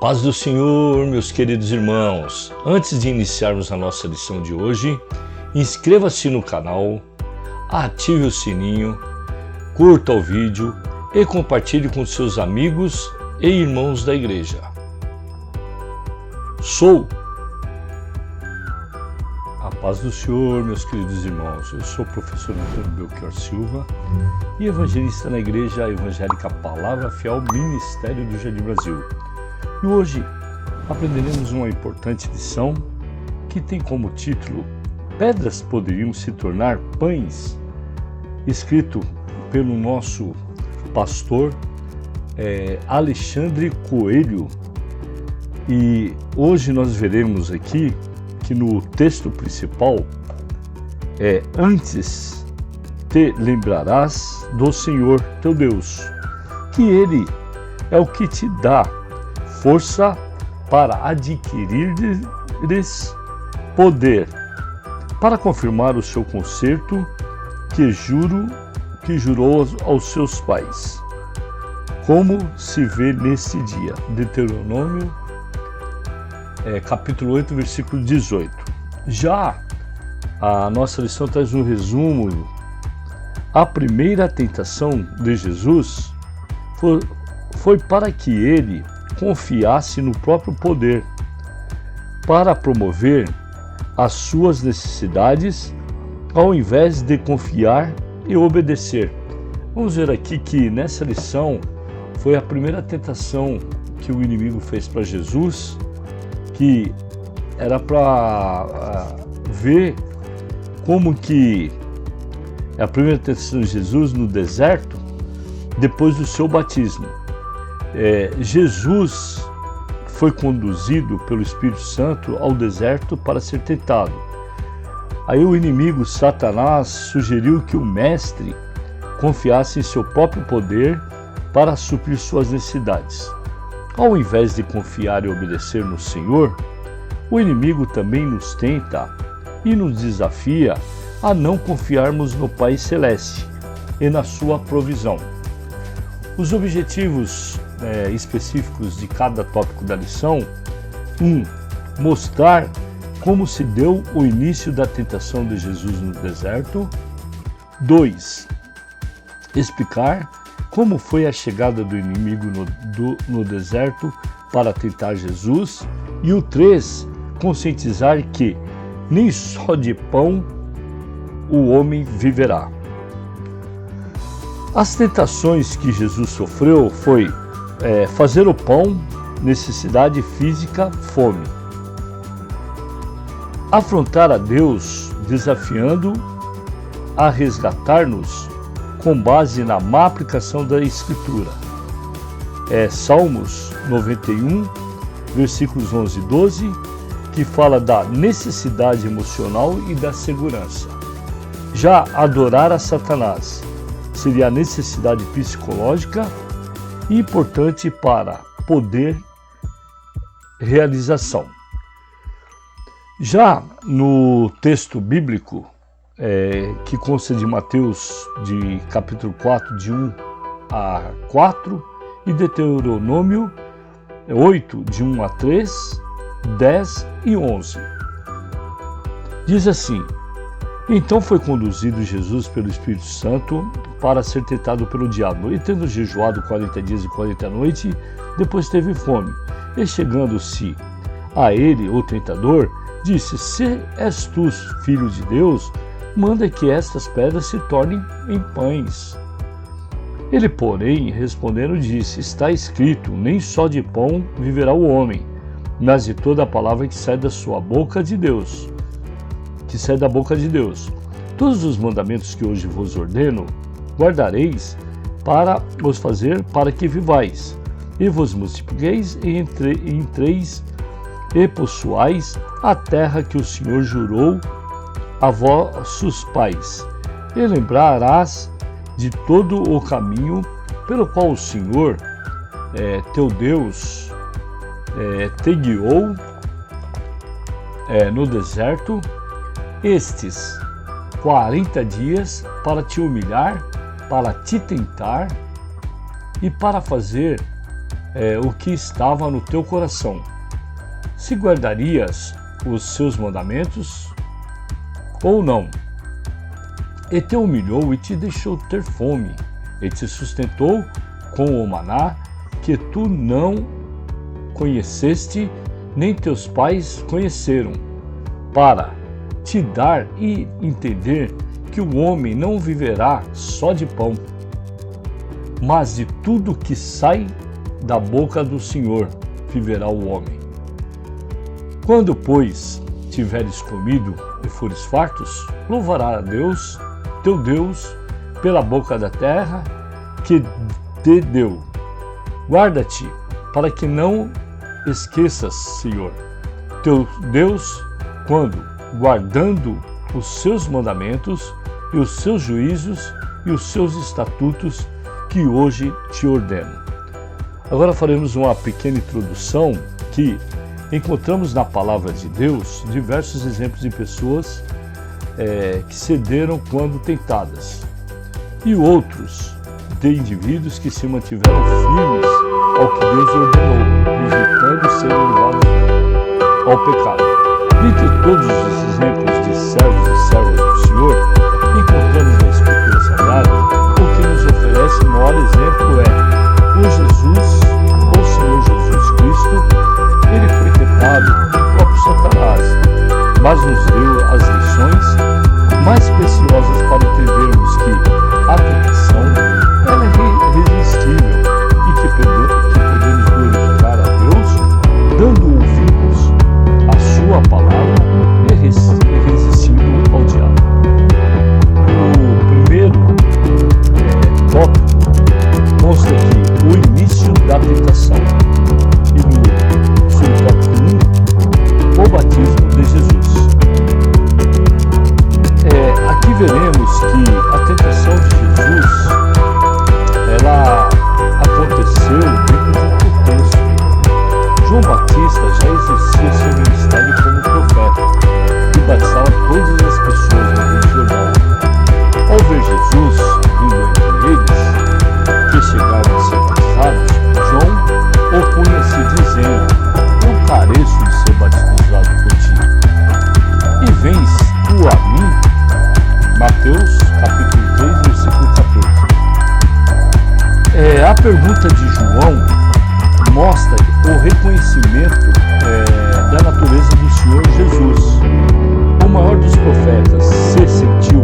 paz do Senhor, meus queridos irmãos. Antes de iniciarmos a nossa lição de hoje, inscreva-se no canal, ative o sininho, curta o vídeo e compartilhe com seus amigos e irmãos da igreja. A paz do Senhor, meus queridos irmãos. Eu sou o professor Antônio Belchior Silva e evangelista na Igreja Evangélica Palavra Fiel, Ministério do Jardim Brasil. E hoje aprenderemos uma importante lição que tem como título Pedras poderiam se tornar pães, escrito pelo nosso pastor Alexandre Coelho. E hoje nós veremos aqui que no texto principal antes te lembrarás do Senhor teu Deus, que Ele é o que te dá força para adquirires poder, para confirmar o seu concerto que jurou aos seus pais, como se vê nesse dia. Deuteronômio capítulo 8, versículo 18. Já a nossa lição traz um resumo. A primeira tentação de Jesus foi para que ele confiasse no próprio poder, para promover as suas necessidades, ao invés de confiar e obedecer. Vamos ver aqui que nessa lição foi a primeira tentação que o inimigo fez para Jesus, que era para ver como que a primeira tentação de Jesus no deserto, depois do seu batismo. Jesus foi conduzido pelo Espírito Santo ao deserto para ser tentado. Aí o inimigo Satanás sugeriu que o mestre confiasse em seu próprio poder para suprir suas necessidades. Ao invés de confiar e obedecer no Senhor, o inimigo também nos tenta e nos desafia a não confiarmos no Pai Celeste e na sua provisão. Os objetivos específicos de cada tópico da lição: 1. Mostrar como se deu o início da tentação de Jesus no deserto. 2. Explicar como foi a chegada do inimigo no deserto para tentar Jesus. E o 3. Conscientizar que nem só de pão o homem viverá. As tentações que Jesus sofreu foi fazer o pão, necessidade física, fome. Afrontar a Deus, desafiando a resgatar-nos com base na má aplicação da Escritura. Salmos 91, versículos 11 e 12, que fala da necessidade emocional e da segurança. Já adorar a Satanás seria a necessidade psicológica e importante para poder realização. Já no texto bíblico, que consta de Mateus, de capítulo 4, de 1 a 4, e Deuteronômio 8, de 1 a 3, 10 e 11. Diz assim: Então foi conduzido Jesus pelo Espírito Santo para ser tentado pelo diabo. E tendo jejuado 40 dias e 40 noites, depois teve fome. E chegando-se a ele, o tentador, disse: Se és tu, filho de Deus, manda que estas pedras se tornem em pães. Ele, porém, respondendo, disse: Está escrito, nem só de pão viverá o homem, mas de toda a palavra que sai da sua boca de Deus. Todos os mandamentos que hoje vos ordeno, guardareis para os fazer, para que vivais, e vos multipliqueis, e entreis e possuais a terra que o Senhor jurou a vossos pais. E lembrarás de todo o caminho pelo qual o Senhor, teu Deus, te guiou no deserto, estes 40 dias, para te humilhar, para te tentar e para fazer o que estava no teu coração. Se guardarias os seus mandamentos ou não. E te humilhou e te deixou ter fome, e te sustentou com o maná que tu não conheceste, nem teus pais conheceram, para te dar e entender que o homem não viverá só de pão, mas de tudo que sai da boca do Senhor viverá o homem. Quando, pois, tiveres comido e fores fartos, louvará a Deus, teu Deus, pela boca da terra que te deu. Guarda-te, para que não esqueças, Senhor, teu Deus, quando, guardando os seus mandamentos e os seus juízos e os seus estatutos que hoje te ordeno. Agora faremos uma pequena introdução que encontramos na palavra de Deus diversos exemplos de pessoas que cederam quando tentadas, e outros de indivíduos que se mantiveram firmes ao que Deus ordenou, evitando serem levados ao pecado. Dentre todos os exemplos de servos e servas do Senhor, encontramos na Escritura Sagrada o que nos oferece o maior exemplo é o Jesus, o Senhor Jesus Cristo. Ele foi tentado pelo próprio Satanás, mas nos deu as lições mais preciosas para entendermos que a tentação ela é irresistível e que podemos glorificar a Deus dando ouvidos à sua palavra e resistindo ao diabo. O primeiro tópico mostra aqui o início da tentação e no subtópico 1 o batismo de Jesus. Aqui veremos que a tentação de Jesus ela aconteceu dentro de um contexto. João Batista já exercia seu ministério como profeta e batizava todas as pessoas no Rio Jordão. Ao ver Jesus vindo entre eles, que chegavam a ser batizados, João opunha-se dizendo: eu careço de ser batizado por ti, e vens tu a mim? Mateus capítulo 3, versículo 14. A pergunta de João mostra o reconhecimento da natureza do Senhor Jesus. O maior dos profetas se sentiu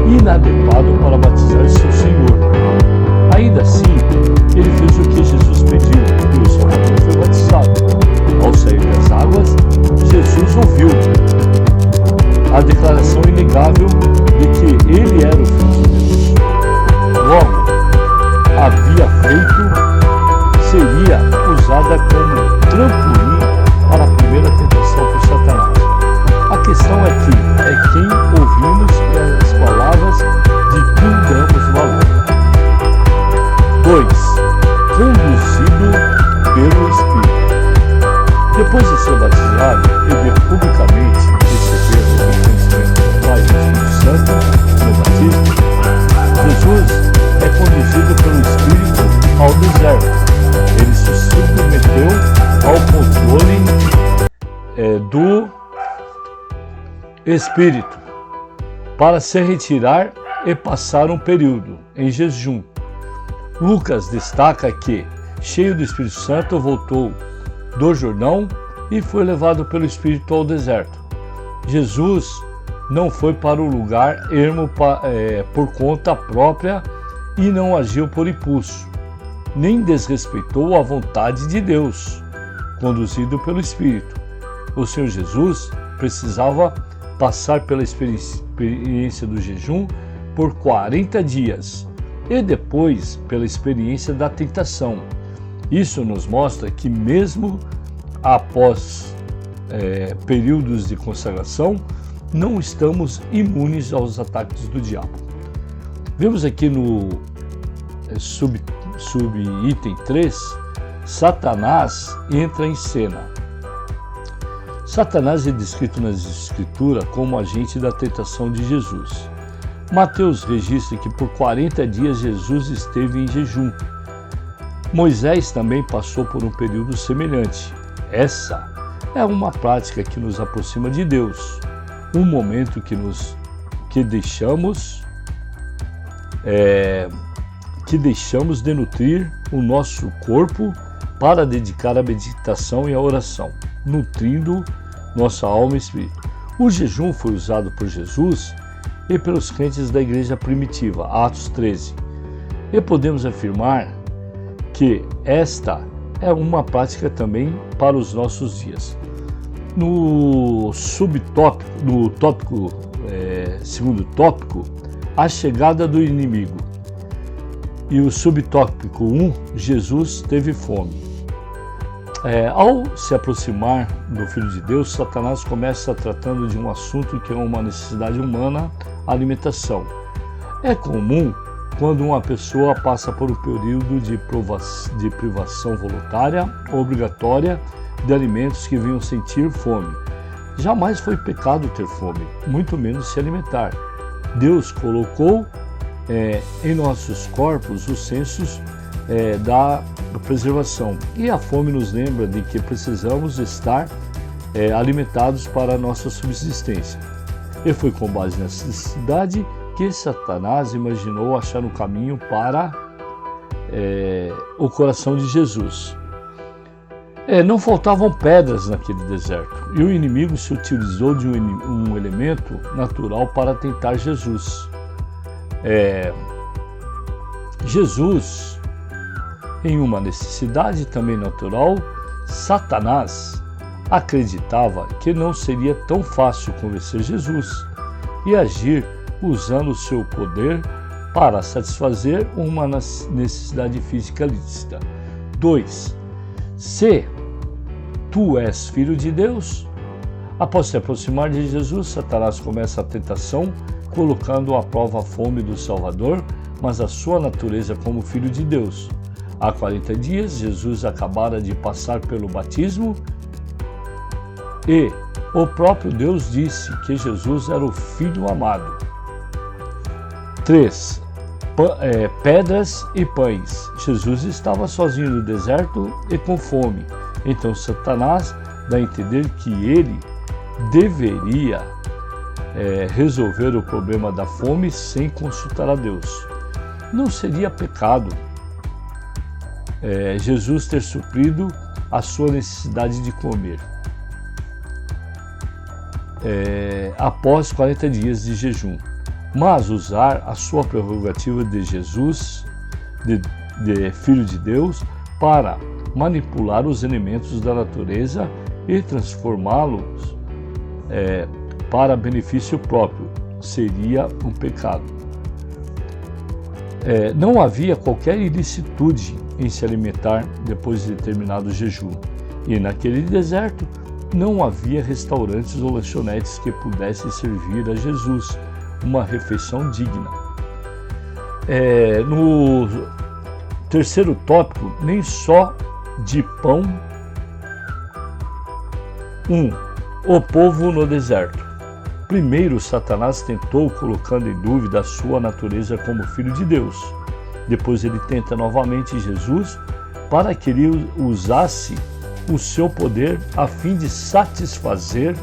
inadequado para batizar seu Senhor. Ainda assim, ele fez o que Jesus pediu e o Salvador foi batizado. Ao sair das águas, Jesus ouviu a declaração inegável de que ele era o Filho de Deus. Logo, havia feito seria usada como trampolim para a primeira tentação por Satanás. A questão é quem ouvimos e as palavras de quem damos valor. 2. Conduzido pelo Espírito. Depois de ser batizado e de publicamente receber o reconhecimento do Pai e do Espírito Santo no batismo, Jesus é conduzido pelo Espírito ao deserto. Ele se submeteu ao controle do Espírito para se retirar e passar um período em jejum. Lucas destaca que, cheio do Espírito Santo, voltou do Jordão e foi levado pelo Espírito ao deserto. Jesus não foi para o lugar ermo por conta própria e não agiu por impulso, nem desrespeitou a vontade de Deus, conduzido pelo Espírito. O Senhor Jesus precisava passar pela experiência do jejum por 40 dias e depois pela experiência da tentação. Isso nos mostra que mesmo após períodos de consagração, não estamos imunes aos ataques do diabo. Vemos aqui no sub-item 3, Satanás entra em cena. Satanás é descrito nas Escrituras como agente da tentação de Jesus. Mateus registra que por 40 dias Jesus esteve em jejum. Moisés também passou por um período semelhante. Essa é uma prática que nos aproxima de Deus, um momento que deixamos de nutrir o nosso corpo para dedicar à meditação e à oração, nutrindo nossa alma e espírito. O jejum foi usado por Jesus e pelos crentes da igreja primitiva, Atos 13. E podemos afirmar que esta é uma prática também para os nossos dias. No segundo tópico, a chegada do inimigo. E o subtópico 1, Jesus teve fome. Ao se aproximar do Filho de Deus, Satanás começa tratando de um assunto que é uma necessidade humana, a alimentação. É comum quando uma pessoa passa por um período de privação voluntária ou obrigatória de alimentos que venham sentir fome. Jamais foi pecado ter fome, muito menos se alimentar. Deus colocou em nossos corpos os sensos da preservação. E a fome nos lembra de que precisamos estar alimentados para a nossa subsistência. E foi com base nessa necessidade que Satanás imaginou achar um caminho para o coração de Jesus. Não faltavam pedras naquele deserto, e o inimigo se utilizou de um elemento natural para tentar Jesus. Jesus, em uma necessidade também natural, Satanás acreditava que não seria tão fácil convencer Jesus e agir usando o seu poder para satisfazer uma necessidade física lícita. 2. Se tu és filho de Deus, após se aproximar de Jesus, Satanás começa a tentação, colocando à prova a fome do Salvador, mas a sua natureza como filho de Deus. Há 40 dias, Jesus acabara de passar pelo batismo e o próprio Deus disse que Jesus era o Filho amado. 3. Pedras e pães. Jesus estava sozinho no deserto e com fome. Então Satanás dá a entender que ele deveria resolver o problema da fome sem consultar a Deus. Não seria pecado Jesus ter suprido a sua necessidade de comer após 40 dias de jejum, mas usar a sua prerrogativa de Jesus, de Filho de Deus, para manipular os elementos da natureza e transformá-los para benefício próprio, seria um pecado. Não havia qualquer ilicitude em se alimentar depois de determinado jejum, e naquele deserto não havia restaurantes ou lanchonetes que pudessem servir a Jesus uma refeição digna. No terceiro tópico, nem só de pão. 1. O povo no deserto. Primeiro, Satanás tentou, colocando em dúvida a sua natureza como filho de Deus. Depois ele tenta novamente Jesus para que ele usasse o seu poder a fim de satisfazer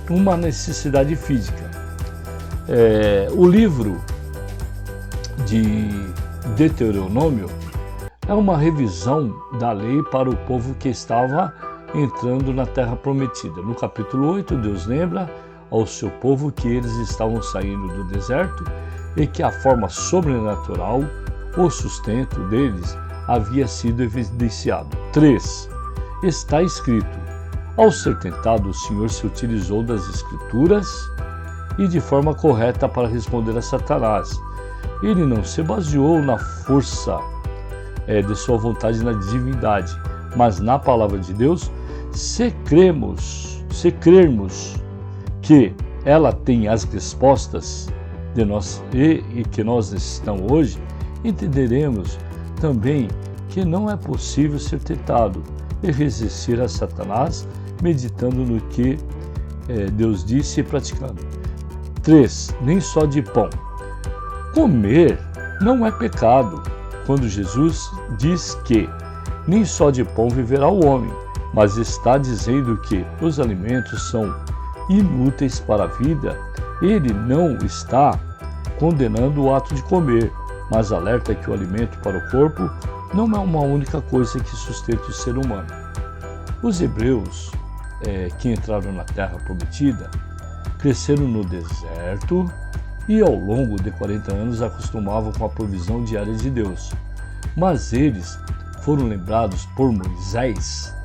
uma necessidade física. O livro de Deuteronômio é uma revisão da lei para o povo que estava entrando na terra prometida. No capítulo 8, Deus lembra ao seu povo que eles estavam saindo do deserto e que a forma sobrenatural, o sustento deles, havia sido evidenciado. 3. Está escrito: ao ser tentado, o Senhor se utilizou das Escrituras e de forma correta para responder a Satanás. Ele não se baseou na força de sua vontade na divindade, mas na palavra de Deus. Se crermos que ela tem as respostas de nós e que nós necessitamos hoje, entenderemos também que não é possível ser tentado e resistir a Satanás meditando no que Deus disse e praticando. 3. Nem só de pão. Comer não é pecado quando Jesus diz que nem só de pão viverá o homem, mas está dizendo que os alimentos são inúteis para a vida, ele não está condenando o ato de comer, mas alerta que o alimento para o corpo não é uma única coisa que sustenta o ser humano. Os hebreus que entraram na terra prometida cresceram no deserto e ao longo de 40 anos acostumavam com a provisão diária de Deus. Mas eles foram lembrados por Moisés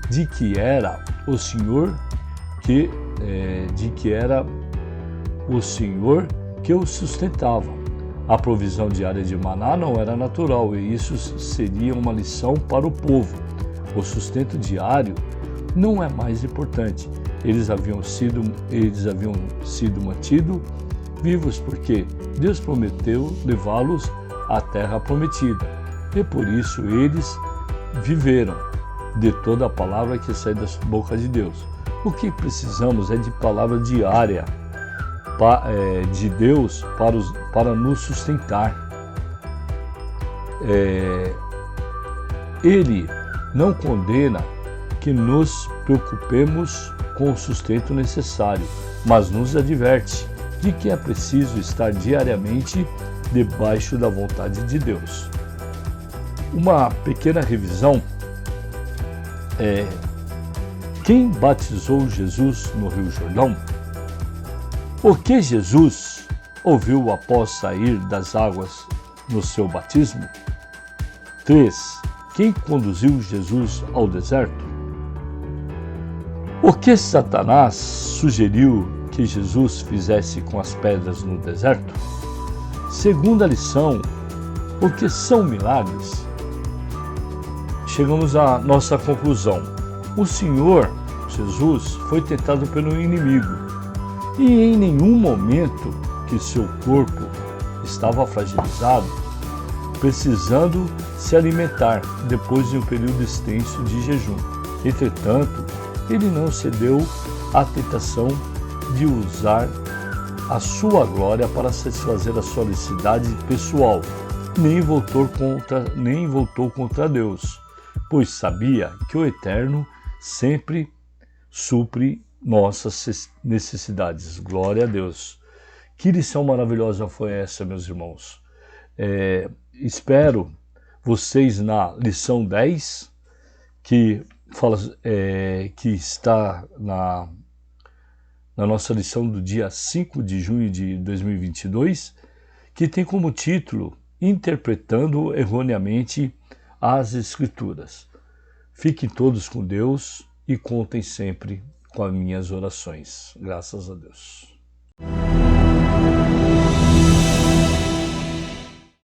de que era o Senhor que o sustentava. A provisão diária de maná não era natural e isso seria uma lição para o povo. O sustento diário não é mais importante. Eles haviam sido mantidos vivos porque Deus prometeu levá-los à terra prometida. E por isso eles viveram de toda a palavra que sai da boca de Deus. O que precisamos é de palavra diária de Deus para nos sustentar. Ele não condena que nos preocupemos com o sustento necessário, mas nos adverte de que é preciso estar diariamente debaixo da vontade de Deus. Uma pequena revisão quem batizou Jesus no Rio Jordão? O que Jesus ouviu após sair das águas no seu batismo? 3. Quem conduziu Jesus ao deserto? O que Satanás sugeriu que Jesus fizesse com as pedras no deserto? Segunda lição, o que são milagres? Chegamos à nossa conclusão. O Senhor Jesus foi tentado pelo inimigo e em nenhum momento que seu corpo estava fragilizado, precisando se alimentar depois de um período extenso de jejum. Entretanto, ele não cedeu à tentação de usar a sua glória para satisfazer a sua necessidade pessoal, nem voltou contra Deus, pois sabia que o Eterno sempre supre nossas necessidades. Glória a Deus. Que lição maravilhosa foi essa, meus irmãos. Espero vocês na lição 10, que está na nossa lição do dia 5 de junho de 2022, que tem como título Interpretando Erroneamente as Escrituras. Fiquem todos com Deus e contem sempre com as minhas orações. Graças a Deus.